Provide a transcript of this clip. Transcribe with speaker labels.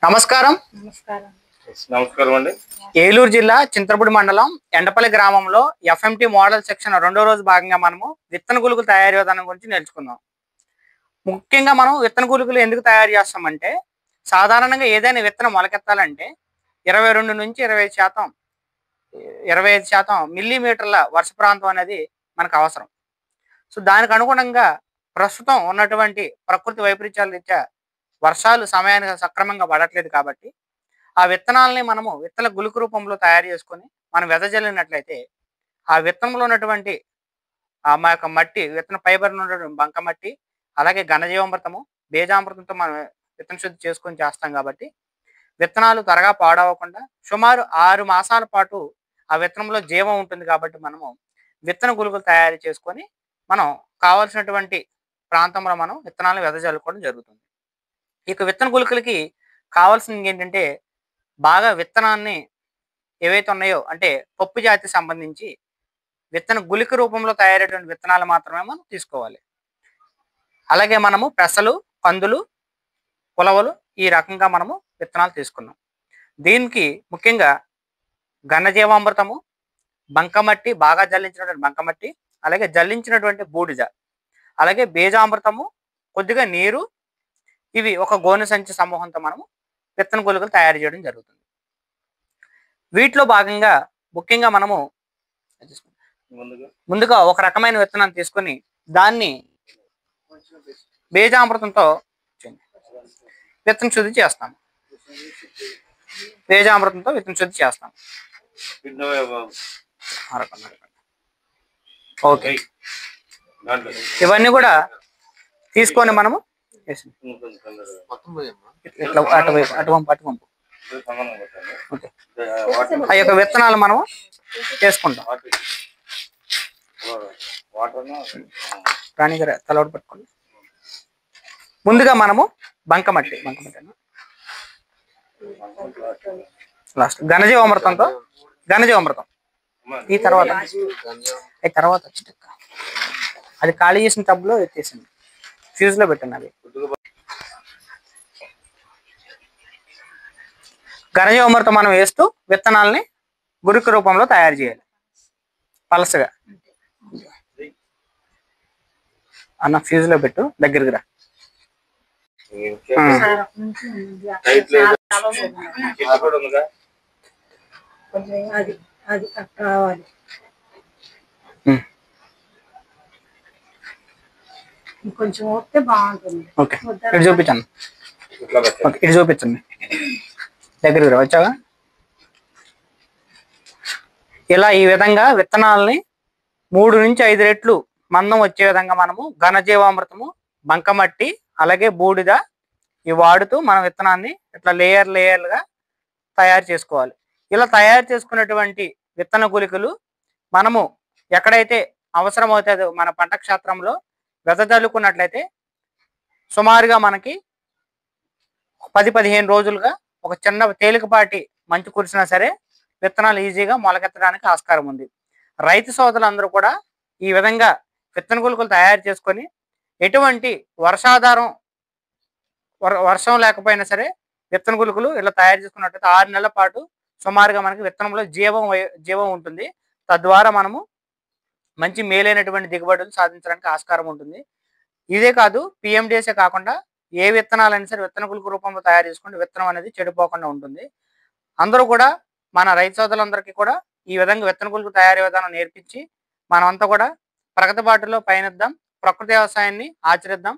Speaker 1: నమస్కారం.
Speaker 2: నమస్కారం అండి.
Speaker 1: ఏలూరు జిల్లా చింతలపూడి మండలం ఎండపల్లి గ్రామంలో ఎఫ్ఎంటీ మోడల్ సెక్షన్ రెండో రోజు భాగంగా మనము విత్తన గుళికల తయారీ విధానం గురించి నేర్చుకుందాం. ముఖ్యంగా మనం విత్తన గుళికలు ఎందుకు తయారు చేస్తామంటే, సాధారణంగా ఏదైనా విత్తనం మొలకెత్తాలంటే 22 నుంచి 25% మిల్లీమీటర్ల వర్ష ప్రాంతం అనేది మనకు అవసరం. సో దానికి అనుగుణంగా ప్రస్తుతం ఉన్నటువంటి ప్రకృతి వైపరీత్యాల రీత్యా వర్షాలు సమయానికి సక్రమంగా పడట్లేదు కాబట్టి ఆ విత్తనాలని మనము విత్తన గుళిక రూపంలో తయారు చేసుకొని మనం వెదజల్లినట్లయితే ఆ విత్తనంలో ఉన్నటువంటి మా యొక్క మట్టి విత్తన ఫైబర్ ఉన్నటువంటి బంక మట్టి, అలాగే ఘనజీవామృతము, బీజామృతంతో మనం విత్తన శుద్ధి చేసుకొని చేస్తాం కాబట్టి విత్తనాలు త్వరగా పాడవకుండా సుమారు 6 మాసాల పాటు ఆ విత్తనంలో జీవం ఉంటుంది. కాబట్టి మనము విత్తన గుళికలు తయారు చేసుకొని మనం కావాల్సినటువంటి ప్రాంతంలో మనం విత్తనాలను వెదజల్లుకోవడం జరుగుతుంది. ఇక విత్తన గుళికలకి కావాల్సింది ఏంటంటే, బాగా విత్తనాన్ని ఏవైతే ఉన్నాయో అంటే పప్పు జాతికి సంబంధించి విత్తన గుళిక రూపంలో తయారైనటువంటి విత్తనాలు మాత్రమే మనం తీసుకోవాలి. అలాగే మనము పెసలు, కందులు, ఉలవలు ఈ రకంగా మనము విత్తనాలు తీసుకున్నాం. దీనికి ముఖ్యంగా ఘనజీవామృతము, బంకమట్టి, బాగా జల్లించినటువంటి బంకమట్టి, అలాగే జల్లించినటువంటి బూడిద, అలాగే బీజామృతము, కొద్దిగా నీరు, ఇవి ఒక గోనె సంచి సమూహంతో మనము విత్తన గుళికలు తయారు చేయడం జరుగుతుంది. వీటిలో భాగంగా ముఖ్యంగా మనము ముందుగా ఒక రకమైన విత్తనాన్ని తీసుకొని దాన్ని బీజామృతంతో విత్తన శుద్ధి చేస్తాం. బీజామృతంతో విత్తన శుద్ధి చేస్తాం. ఓకే, ఇవన్నీ కూడా తీసుకొని మనము ఇట్లా అటువంపు ఓకే ఆ యొక్క విత్తనాలు మనము వేసుకుంటాం. రాణి గారు తలవాటు పట్టుకోండి. ముందుగా మనము బంకమట్టి లాస్ట్ ఘనజీవామృతం ఈ తర్వాత అది ఖాళీ చేసిన టబ్లో ఎత్తేసింది, ఫ్యూజ్ లో పెట్టండి. అది ఘనజీవామృతం మనం వేస్తూ విత్తనాలని గుళిక రూపంలో తయారు చేయాలి. పలసగా అన్న ఫ్యూజ్ లో పెట్టు, దగ్గరికి రా.
Speaker 3: కొంచెం వస్తే బాగుంటుంది.
Speaker 1: ఓకే, ఇటు చూపించండి. ఓకే, ఇటు చూపించండి, దగ్గరికి వచ్చావా. ఇలా ఈ విధంగా విత్తనాలని 3 నుంచి 5 రెట్లు మందం వచ్చే విధంగా మనము ఘనజీవామృతము, బంకమట్టి, అలాగే బూడిద ఇవి వాడుతూ మన విత్తనాన్ని ఇట్లా లేయర్లుగా తయారు చేసుకోవాలి. ఇలా తయారు చేసుకున్నటువంటి విత్తన గుళికలు మనము ఎక్కడైతే అవసరం అవుతుందో మన పంట క్షేత్రంలో వెదజల్లుకున్నట్లయితే సుమారుగా మనకి 10-15 రోజులుగా ఒక చిన్న తేలికపాటి మంచు కురిసినా సరే విత్తనాలు ఈజీగా మొలకెత్తడానికి ఆస్కారం ఉంది. రైతు సోదరులందరూ కూడా ఈ విధంగా విత్తన గుళికలు తయారు చేసుకొని ఎటువంటి వర్షం లేకపోయినా సరే విత్తన గుళికలు ఇలా తయారు చేసుకున్నట్లయితే 6 నెలల పాటు సుమారుగా మనకి విత్తనంలో జీవం ఉంటుంది. తద్వారా మనము మంచి మేలైనటువంటి దిగుబడులు సాధించడానికి ఆస్కారం ఉంటుంది. ఇదే కాదు, పిఎండిఎస్ఏ కాకుండా ఏ విత్తనాలైనా సరే విత్తన గుళిక రూపంలో తయారు చేసుకుంటే విత్తనం అనేది చెడిపోకుండా ఉంటుంది. అందరూ కూడా మన రైతు సోదరులందరికీ కూడా ఈ విధంగా విత్తన గుళిక తయారీ విధానం నేర్పించి మనమంతా కూడా ప్రగతి బాటలో పయనిద్దాం, ప్రకృతి వ్యవసాయాన్ని ఆచరిద్దాం.